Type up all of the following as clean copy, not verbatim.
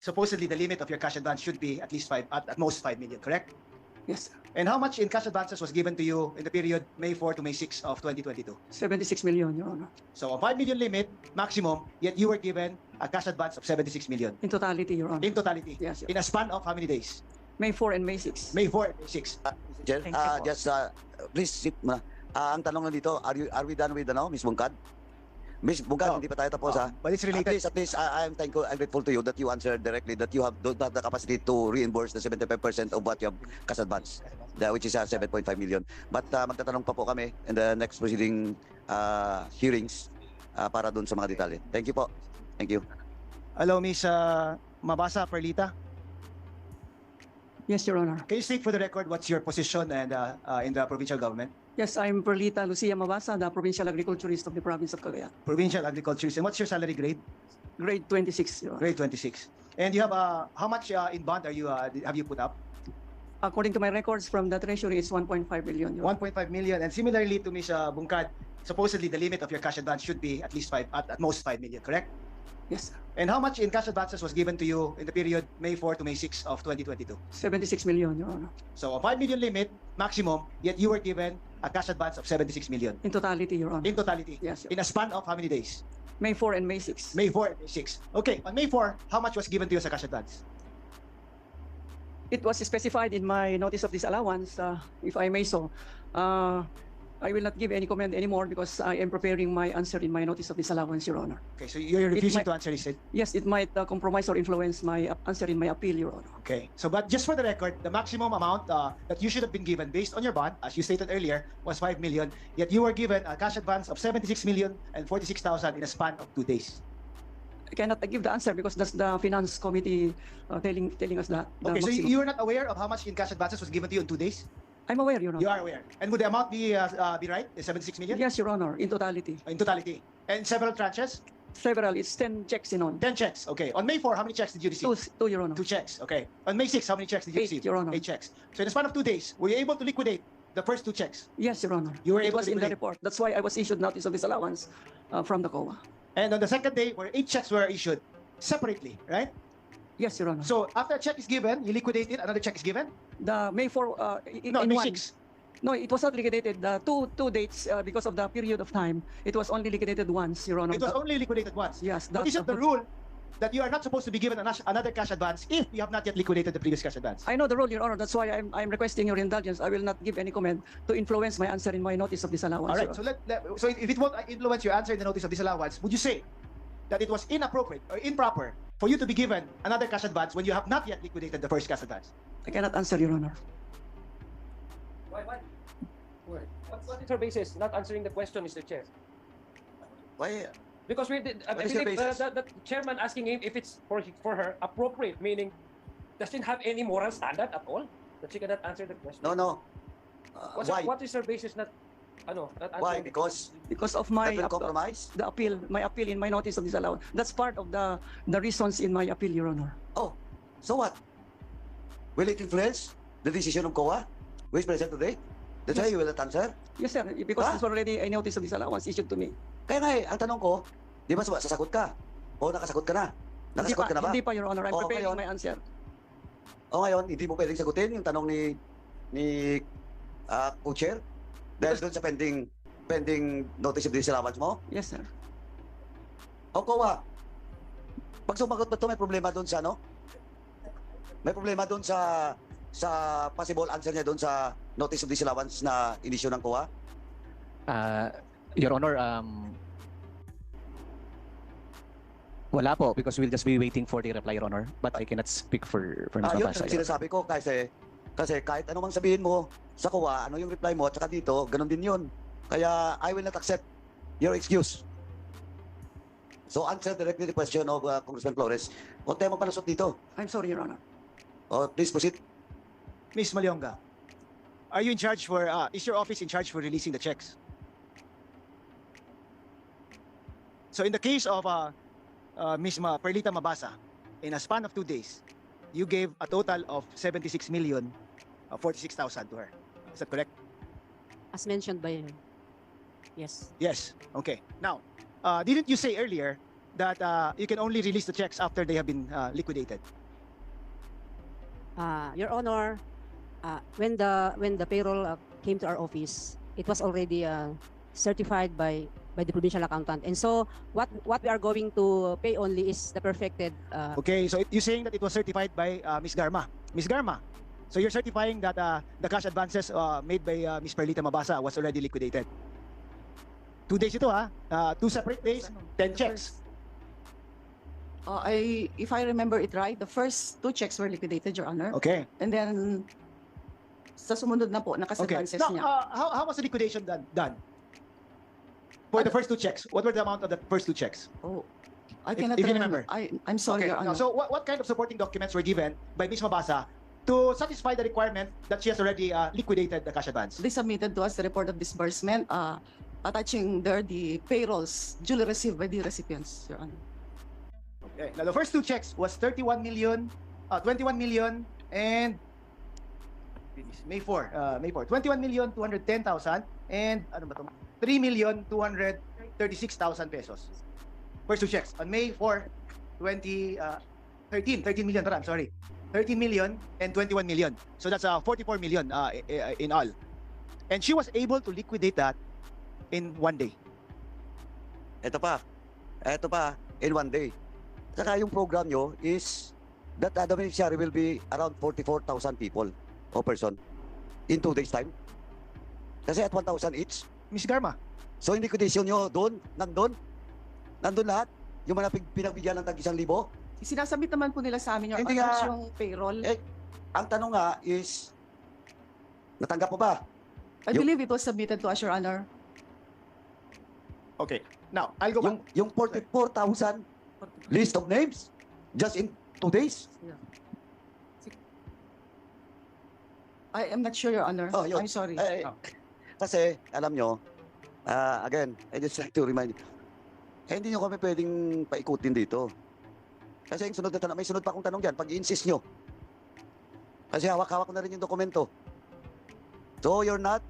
supposedly the limit of your cash advance should be at least at most 5 million, correct? Yes, sir. And how much in cash advances was given to you in the period May 4 to May 6 of 2022? 76 million, Your Honor. So a 5 million limit maximum, yet you were given a cash advance of 76 million. In totality, Your Honor. In totality? Yes, In a span of how many days? May 4 and May 6. May 4 and May 6. Chair, Thank you po. just please sit muna. Ang tanong lang dito, are we done with Miss Bungkad? Miss Bungkad, hindi pa tayo tapos ha. But it's related. At least I'm thankful, I'm grateful to you that you answered directly that you don't have the capacity to reimburse the 75% of what you have cash advance, which is 7.5 million. But magtatanong pa po kami in the next proceeding hearings para dun sa mga detalye. Thank you po. Thank you. Hello, Miss Mabasa Perlita. Yes, Your Honor. Can you state for the record what's your position and in the provincial government? Yes, I'm Perlita Lucia Mabasa, the Provincial Agriculturist of the Province of Cagayan. Provincial agriculturist. And what's your salary grade? Grade 26, Your Honor. Grade 26. And you have how much in bond have you put up? According to my records from the Treasury, it's 1.5 billion, Your Honor. 1.5 million. And similarly to Ms. Bungkad, supposedly the limit of your cash advance should be at least at most 5 million, correct? Yes, sir. And how much in cash advances was given to you in the period May 4 to May 6 of 2022? 76 million, Your Honor. So a 5 million limit maximum, yet you were given a cash advance of 76 million. In totality, Your Honor. In totality? Yes, Your In a span of how many days? May 4 and May 6. May 4 and May 6. Okay, on May 4, how much was given to you as a cash advance? It was specified in my notice of disallowance, if I may so. I will not give any comment anymore because I am preparing my answer in my notice of disallowance, Your Honor. Okay, so you're refusing might- to answer this? Yes, it might compromise or influence my answer in my appeal, Your Honor. Okay, so but just for the record, the maximum amount that you should have been given based on your bond, as you stated earlier, was 5 million, yet you were given a cash advance of 76 million and 46,000 in a span of 2 days. I cannot give the answer because that's the Finance Committee telling us that. the Okay, so maximum. you were not aware of how much in cash advances was given to you in 2 days? I'm aware, Your Honor. You are aware. And would the amount be right, the 76 million? Yes, Your Honor, in totality. In totality. And several tranches? Several, it's 10 checks in all. 10 checks. Okay. On May 4, how many checks did you receive? Two, Your Honor. 2 checks. Okay. On May 6, how many checks did you 8, receive? Your Honor. 8 checks. So in the span of 2 days, were you able to liquidate the first 2 checks? Yes, Your Honor. You were It able was to in the liquidate? report. That's why I was issued notice of disallowance from the COA. And on the second day, where 8 checks were issued separately, right? Yes, Your Honor. So after a check is given, you liquidate it, another check is given? The May 4, No, in May one. 6. No, it was not liquidated. The two dates because of the period of time. It was only liquidated once, Your Honor. It was only liquidated once. Yes. But is it the rule that you are not supposed to be given another cash advance if you have not yet liquidated the previous cash advance? I know the rule, Your Honor. That's why I'm requesting your indulgence. I will not give any comment to influence my answer in my notice of disallowance. All right. Your So so if it won't influence your answer in the notice of disallowance, would you say that it was inappropriate or improper for you to be given another cash advance when you have not yet liquidated the first cash advance? I cannot answer, Your Honor. Why? What is your basis not answering the question, Mr. Chair? Why? Because we did, I What is your believe basis? the chairman asking him if it's for her appropriate, meaning doesn't have any moral standard at all, that she cannot answer the question. No. Why? What is her basis not answering? Why? Because Because of my that will compromise? the appeal, my appeal in my notice of disallowance. That's part of the reasons in my appeal, Your Honor. Oh, so what? Will it influence the decision of COA, who is present today? That's why you will not answer? Yes, sir. Because Ah? there's already a notice of disallowance issued to me. Kaya nga ang tanong ko, di ba sasagot ka? O nakasagot ka na? Nakasagot ka na ba? Hindi pa, Your Honor. I'm Oo, preparing ngayon. my answer. O ngayon, hindi mo pwedeng sagutin yung tanong ni co-chair? Dahil doon sa pending notice of disallowance mo? Yes, sir. O COA, pag sumagot ba ito, may problema doon sa ano? May problema doon sa possible answer niya doon sa notice of disallowance na inisyu ng COA? Your Honor, wala po because we'll just be waiting for the reply, Your Honor. But I cannot speak for Ms. Yun Mabasa. ang sinasabi ko kasi kahit ano mang sabihin mo sa COA, ano yung reply mo at saka dito, ganun din yun. Kaya I will not accept your excuse. So answer directly the question of Congressman Flores. Huwag tayo magpalusot dito. I'm sorry, Your Honor. Please proceed. Ms. Malyonga, are you in charge for, is your office in charge for releasing the checks? So in the case of Ms. Perlita Mabasa, in a span of 2 days, you gave a total of 76 million 46,000 to her. Is that correct? As mentioned by him. Yes. Yes. Okay. Now, didn't you say earlier that you can only release the checks after they have been liquidated? Your Honor, when the payroll came to our office, it was already certified by the provincial accountant, and so what we are going to pay only is the perfected. Okay, so you're saying that it was certified by Ms. Garma. Ms. Garma, so you're certifying that the cash advances made by Ms. Perlita Mabasa was already liquidated. 2 days ito 2 separate days, 10 checks. If I remember it right, the first 2 checks were liquidated, Your Honor. Okay. And then, sa sumunod na po, Okay. nakasadvances Now, niya. how was the liquidation done? For the first 2 checks, what were the amount of the first 2 checks? Oh, I if cannot you remember. I'm sorry, Your Now, Honor. so what kind of supporting documents were given by Ms. Mabasa to satisfy the requirement that she has already liquidated the cash advance? They submitted to us the report of disbursement, attaching there the payrolls duly received by the recipients, Your Honor. Okay. Now, the first 2 checks was 21 million, and May 4, 21,210,000 and ano ba to? 3,236,000 pesos. First 2 checks on May 4, 13 million, I'm sorry. 13 million and 21 million. So that's 44 million in all. And she was able to liquidate that in 1 day. Ito pa, in 1 day. Saka yung program nyo is that the beneficiary will be around 44,000 people o person in 2 days time. Kasi at 1,000 each. Ms. Garma, So yung liquidation nyo nandun lahat. Yung mga pinagbigyan ng tag-1,000. Sinasabit naman po nila sa amin, Your Hindi Honor, nga. yung payroll. Ang tanong nga is, natanggap mo ba? I believe it was submitted to us, Your Honor. okay. Now, I'll go back. Yung 44,000 list of names just in 2 days? I am not sure, Your Honor. Oh, yun. I'm sorry. Kasi, alam nyo, again, I just like to remind you, hindi nyo kami pwedeng paikutin dito. Kasi yung sunod na tanong, may sunod pa akong tanong dyan, pag-i-insist nyo. Kasi hawak-hawak ko na rin yung dokumento. So, you're not,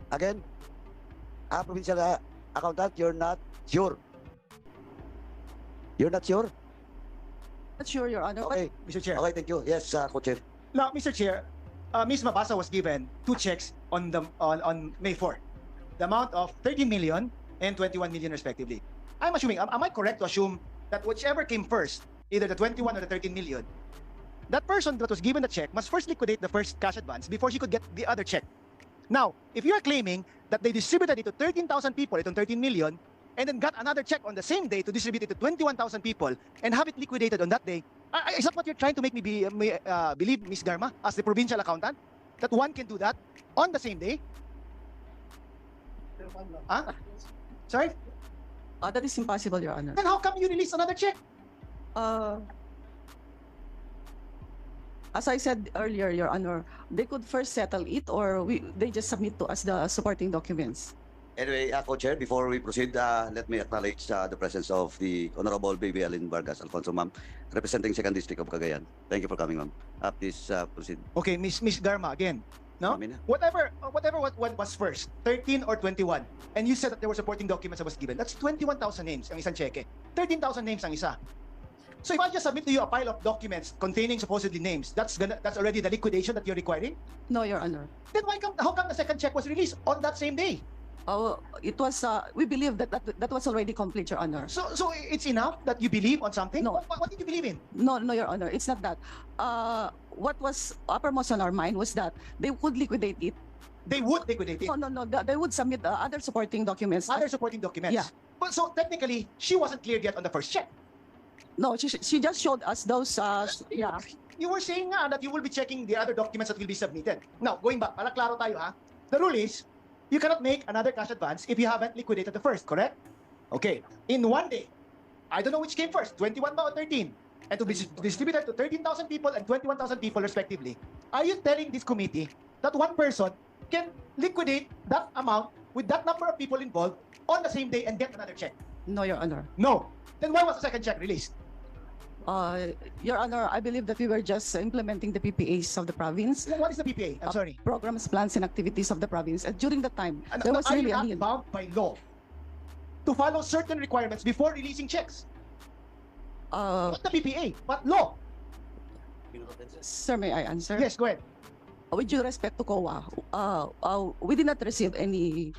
again, provincial accountant, you're not sure. You're not sure? Not sure, Your Honor. Okay, Mr. Chair. okay, thank you. Yes, Co-Chair. Now, Mr. Chair, Ms. Mabasa was given 2 checks on May 4. The amount of 13 million and 21 million respectively. I'm assuming, am I correct to assume that whichever came first, either the 21 or the 13 million, that person that was given the check must first liquidate the first cash advance before she could get the other check. Now, if you are claiming that they distributed it to 13,000 people, itong 13 million, and then got another check on the same day to distribute it to 21,000 people and have it liquidated on that day, is that what you're trying to make me believe, Ms. Garma, as the provincial accountant? That one can do that on the same day? Huh? Sorry? That is impossible, Your Honor. Then how come you release another check? As I said earlier, Your Honor, they could first settle it or they just submit to us the supporting documents. Anyway, Co-Chair, before we proceed, let me acknowledge the presence of the Honorable Baby Alin Vargas Alfonso, ma'am, representing 2nd District of Cagayan. Thank you for coming, ma'am. Please proceed. Okay, Miss Garma, again. No? Ma'am, Whatever what was first, 13 or 21, and you said that there were supporting documents that was given, that's 21,000 names ang isang cheque. 13,000 names ang isa. So if I just submit to you a pile of documents containing supposedly names, that's already the liquidation that you're requiring? No, Your Honor. Then how come the second check was released on that same day? It was, we believe that was already complete, Your Honor. So it's enough that you believe on something? No. What did you believe in? No, Your Honor, it's not that. What was uppermost on our mind was that they would liquidate it. They would liquidate it. No, they would submit other supporting documents. Other supporting documents. Yeah. But so technically, she wasn't cleared yet on the first check. No, she just showed us those, yeah. You were saying that you will be checking the other documents that will be submitted. Now, going back, para klaro tayo ha. The rule is, you cannot make another cash advance if you haven't liquidated the first, correct? Okay. In 1 day, I don't know which came first, 21 ba or 13? And to be distributed to 13,000 people and 21,000 people respectively. Are you telling this committee that one person can liquidate that amount with that number of people involved on the same day and get another check? No, Your Honor. No. Then why was the second check released? Your Honor, I believe that we were just implementing the PPAs of the province. What is the PPA? I'm sorry. Programs, plans, and activities of the province. And during that time, there was Are you really a not need. bound by law to follow certain requirements before releasing checks. Not the PPA, but law. Sir, may I answer? Yes, go ahead. With due respect to COA, we did not receive any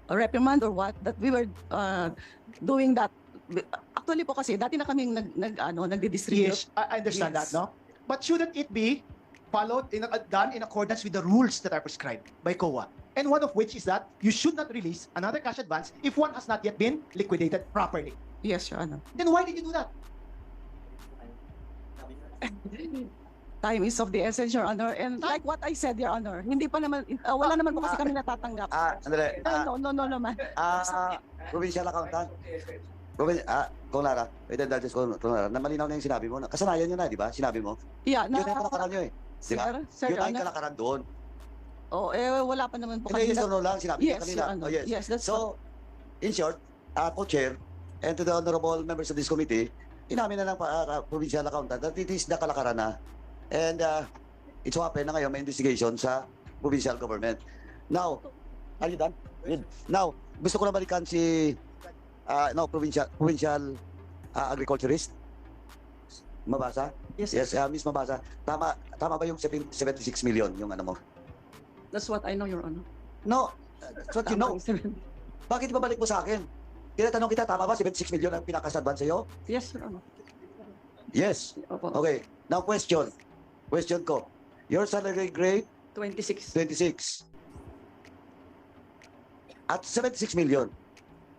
reprimand or what that we were doing that. Actually po kasi dati na kaming nagdi-distribute. Yes, I understand Yes. that, no? But shouldn't it be followed done in accordance with the rules that are prescribed by COA? And one of which is that you should not release another cash advance if one has not yet been liquidated properly. Yes, Your Honor. Then why did you do that? Time is of the essence, Your Honor. And like what I said, Your Honor, hindi pa naman, wala naman po kasi kami natatanggap. Andre, No naman. provincial accountant. Kung Lara, wait, just kung Lara, na malinaw na yung sinabi mo. Kasanayan nyo na, di ba? Sinabi mo. Yeah, Yun ang kalakaran nyo eh. Di ba? Sir, Yun Your ang Honor. kalakaran doon. Wala pa naman po Hindi, yes kanina. or no lang, sinabi Yes, mo kanina. Your Honor. Oh, yes. Yes, that's So, in short, co-chair, and to the honorable members of this committee, inamin na lang provincial accountant that it is the kalakaran na. And it's happened na ngayon may investigation sa provincial government. Now, are you done? Good. Now, gusto ko na balikan si provincial agriculturist. Mabasa? Yes, Yes, Miss Mabasa. Tama ba yung 76 million yung ano mo? That's what I know, Your Honor. No, that's what you know. Bakit babalik mo sa akin? Tinatanong kita, tama ba 76 million ang pinaka-advance sa'yo? Yes, Your Honor. Yes. Opo. Okay. Now question. Question ko. Your salary grade 26. 26. At 76 million,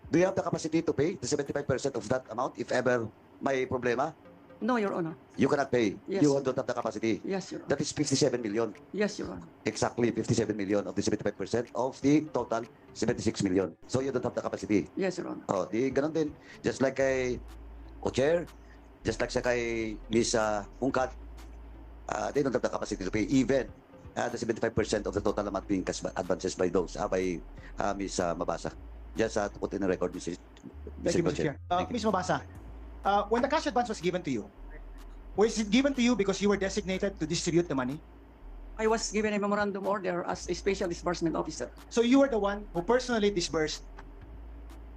do you have the capacity to pay the 75% of that amount if ever may problema? No, Your Honor. You cannot pay. Yes. You don't have the capacity. Yes, Your Honor. That is 57 million. Yes, Your Honor. Exactly 57 million of the 75% of the total 76 million. So you don't have the capacity. Yes, Your Honor. Oh, di ganun din. Just like kay O-Chair, just like sa kay Miss Ungkat, they don't have the capacity to pay even the 75% of the total amount being advances by those, by Miss Mabasa. Just to put in the record, Mr. Thank you, Mr. Chair. Ms. Mabasa, when the cash advance was given to you, was it given to you because you were designated to distribute the money? I was given a memorandum order as a special disbursement officer. So you were the one who personally disbursed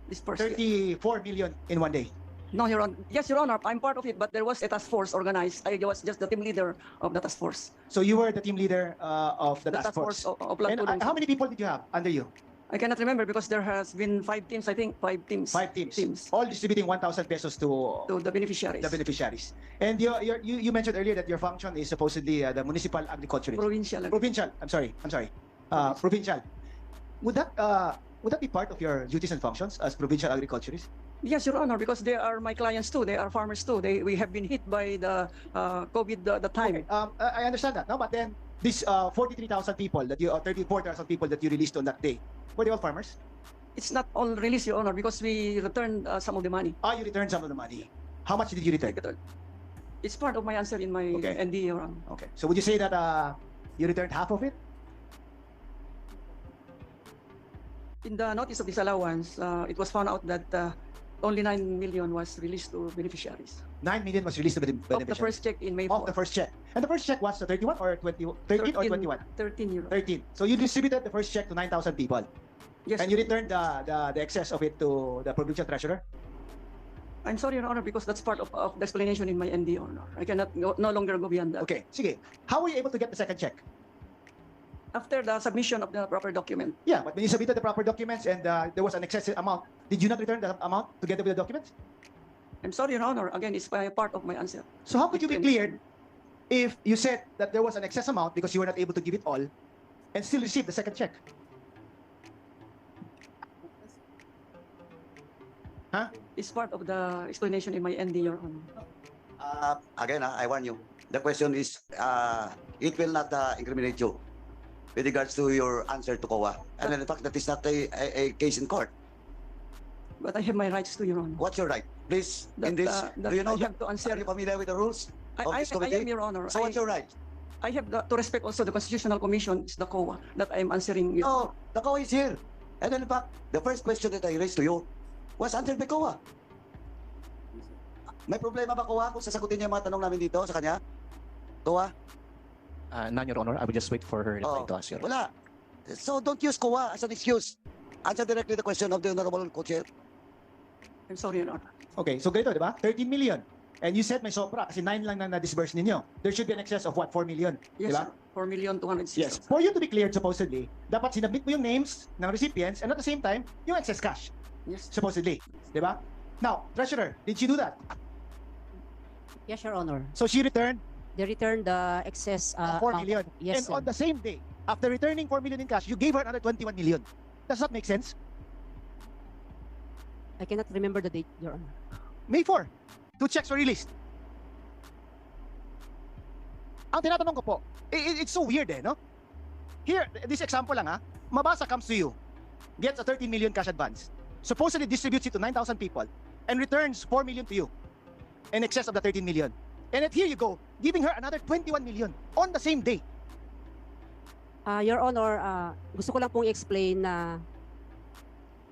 Disbursed. 34 million in one day. No, Your Honor. Yes, Your Honor. I'm part of it, but there was a task force organized. I was just the team leader of the task force. So you were the team leader of the The task force. of And Tulong. how many people did you have under you? I cannot remember because there has been 5 teams, I think, 5 teams. 5 teams. Teams. All distributing 1,000 pesos to To the beneficiaries. the beneficiaries. And you mentioned earlier that your function is supposedly the municipal agriculturist. Provincial. Provincial. I'm sorry. Provincial. Would that be part of your duties and functions as provincial agriculturist? Yes, Your Honor, because they are my clients too. They are farmers too. We have been hit by the COVID the time. Okay. I understand that. No, but then these 43,000 people that you 34,000 people that you released on that day, were they all farmers? It's not all released, Your Honor, because we returned some of the money. You returned some of the money. How much did you return? It's part of my answer in my Okay. ND, Your Honor. Okay. So would you say that you returned half of it? In the notice of disallowance, it was found out that only 9 million was released to beneficiaries. 9 million was released to the Of the beneficiaries. first check in May Of 4. the first check. And the first check was 31 or 20, 13 or 21? 13 euro. 13. So you distributed the first check to 9,000 people. Yes. And you returned the excess of it to the provincial treasurer? I'm sorry, Your Honor, because that's part of the explanation in my ND, Your Honor. I cannot no longer go beyond that. Okay. Sige. How were you able to get the second check? After the submission of the proper document, Yeah, but when you submitted the proper documents and there was an excessive amount, did you not return the amount together with the documents? I'm sorry, Your Honor. Again, it's part of my answer. So how could you be cleared if you said that there was an excess amount because you were not able to give it all and still receive the second check? It's part of the explanation in my ND, Your Honor. Again, I warn you. The question is, it will not incriminate you with regards to your answer to COA. And in fact, that is not a case in court. But I have my rights to, Your Honor. What's your right? Please, in That, this, that do you know, I have to answer. are you familiar with the rules of I this am, committee? Your Honor. So what's your right? I have to respect also the Constitutional Commission, it's the COA, that I'm answering you. No, the COA is here. And in fact, the first question that I raised to you was answered by COA. May problema ba COA kung sasagutin niya yung mga tanong namin dito sa kanya? COA? None, Your Honor. I will just wait for her reply Oh, to us, Your Honor. wala. So don't use COA as an excuse. answer directly the question of the Honorable Co-Chair. I'm sorry, Your Honor. Okay, so ganito, di ba? 13 million. And you said may sobra kasi 9 lang na na-disburse ninyo. There should be an excess of what? 4 million. Yes, Diba? sir. 4,206,000. Yes. For you to be cleared, supposedly, dapat sinabit mo yung names ng recipients and at the same time, yung excess cash, Yes. supposedly. Di ba? Now, Treasurer, did she do that? Yes, Your Honor. So she returned They returned the excess 4 amount. million. Yes, And sir. on the same day, after returning 4 million in cash, you gave her another 21 million. Does that make sense? I cannot remember the date, Your Honor. May 4. 2 checks were released. Ang tinatanong ko po, it's so weird no? Here, this example lang Mabasa comes to you, gets a 13 million cash advance, supposedly distributes it to 9,000 people, and returns 4 million to you, in excess of the 13 million. And here you go, giving her another 21 million on the same day. Your Honor, gusto ko lang pong i-explain na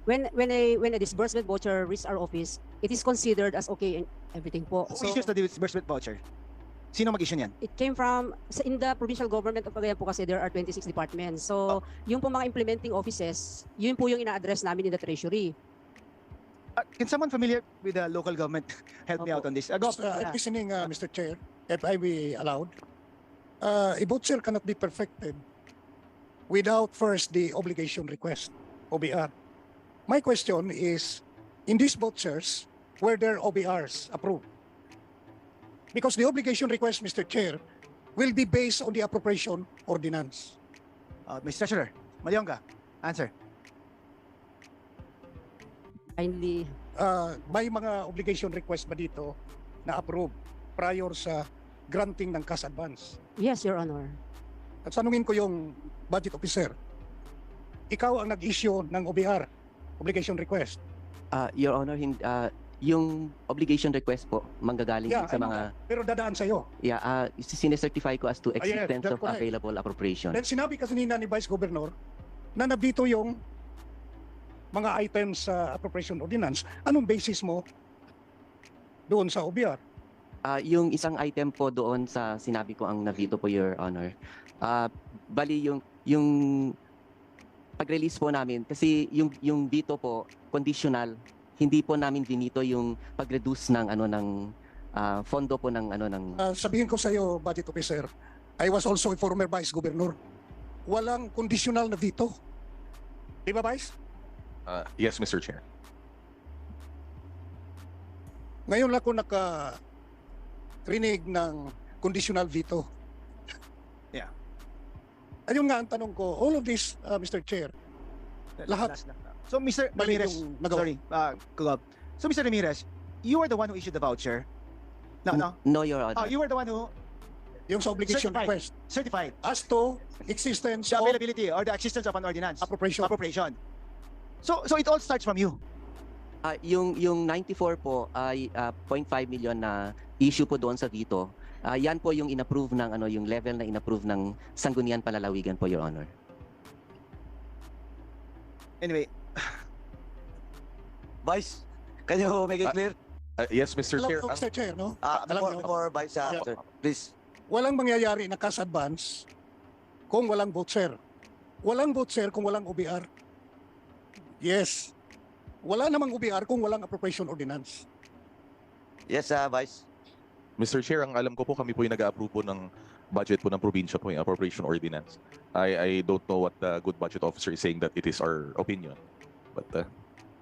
when a disbursement voucher reaches our office, it is considered as okay and everything po. Who issues the disbursement voucher? Sino mag-issue niyan? It came from, in the provincial government of Cagayan po kasi there are 26 departments. So, yung po mga implementing offices, yun po yung ina-address namin in the treasury. Can someone familiar with the local government help me out on this? Go. Listening, Mr. Chair, if I be allowed, a voucher cannot be perfected without first the obligation request, OBR. My question is, in these vouchers, were there OBRs approved? Because the obligation request, Mr. Chair, will be based on the appropriation ordinance. Mr. Treasurer, Malyonga, answer. Kindly, May mga obligation request ba dito na approved prior sa granting ng cash advance? yes, Your Honor. At tanungin ko yung budget officer, ikaw ang nag-issue ng OBR, obligation request. Your Honor, yung obligation request po manggagaling Yeah, sa I know mga that. Pero dadaan sa'yo. sinecertify ko as to yes, existence that's of correct. available appropriation. Then sinabi kasi nina ni Vice Governor na nabito yung mga items sa appropriation ordinance. Anong basis mo doon sa OBR? Yung isang item po doon sa sinabi ko ang nabito po, Your Honor. Bali yung pag-release po namin kasi yung dito po conditional, hindi po namin dinito yung pag-reduce ng fondo po ng Sabihin ko sa iyo, budget officer, I was also a former Vice Governor. Walang conditional na veto. Di ba, Vice? Yes, Mr. Chair. Ngayon lang ako nakarinig ng conditional veto. Yeah. Ayun nga ang tanong ko, all of this, Mr. Chair, lahat. Last na. So, Mr. Mali Ramirez, yung nagawa. sorry, Kugab. So, Mr. Ramirez, you were the one who issued the voucher. No. No, Your Honor. You were the one who Yung sa obligation Certified. request certified as to existence the of availability or the existence of an ordinance. appropriation. So it all starts from you. Yung 94 po ay 0.5 million na issue po doon sa veto. Yan po yung inapprove ng yung level na inapprove ng Sangguniang Palalawigan po, Your Honor. Anyway, Vice, can you make it clear? Yes, Mr. Alam Chair. ko, Mr. Chair, no? Before Vice, Yeah. please. Walang mangyayari na cash advance kung walang voucher. Walang voucher kung walang OBR. Yes. Wala namang OBR kung walang appropriation ordinance. Yes, Vice. Mr. Chair, ang alam ko po kami po yung nag-approve po ng budget po ng probinsya po yung appropriation ordinance. I don't know what the good budget officer is saying that it is our opinion. But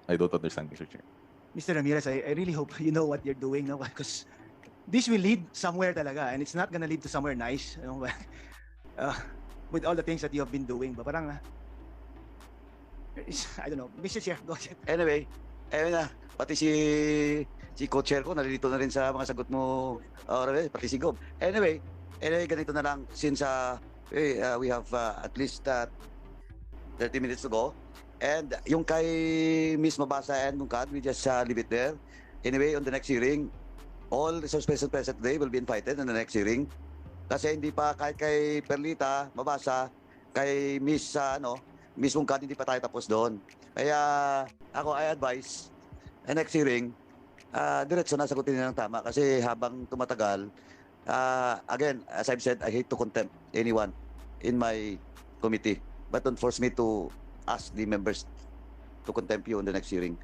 I don't understand, Mr. Chair. Mr. Ramirez, I really hope you know what you're doing, no? Because this will lead somewhere talaga, and it's not gonna lead to somewhere nice, you know, with all the things that you have been doing. But parang, I don't know, Mr. Chair, go ahead. Anyway, ayun na, pati si co-chair ko nalilito na rin sa mga sagot mo, pati si Gov. Anyway, ganito na lang since we have at least 30 minutes to go. And yung kay Miss Mabasa and Mungkad, we just leave it there. Anyway, on the next hearing, all the suspension present today will be invited in the next hearing. Kasi hindi pa kahit kay Perlita, Mabasa, kay Miss Miss Mungkad, hindi pa tayo tapos doon. Kaya ako I advise next hearing, diretso na sagutin nila ng tama kasi habang tumatagal, again, as I've said, I hate to contempt anyone in my committee. But don't force me to ask the members to contempt you on the next hearing.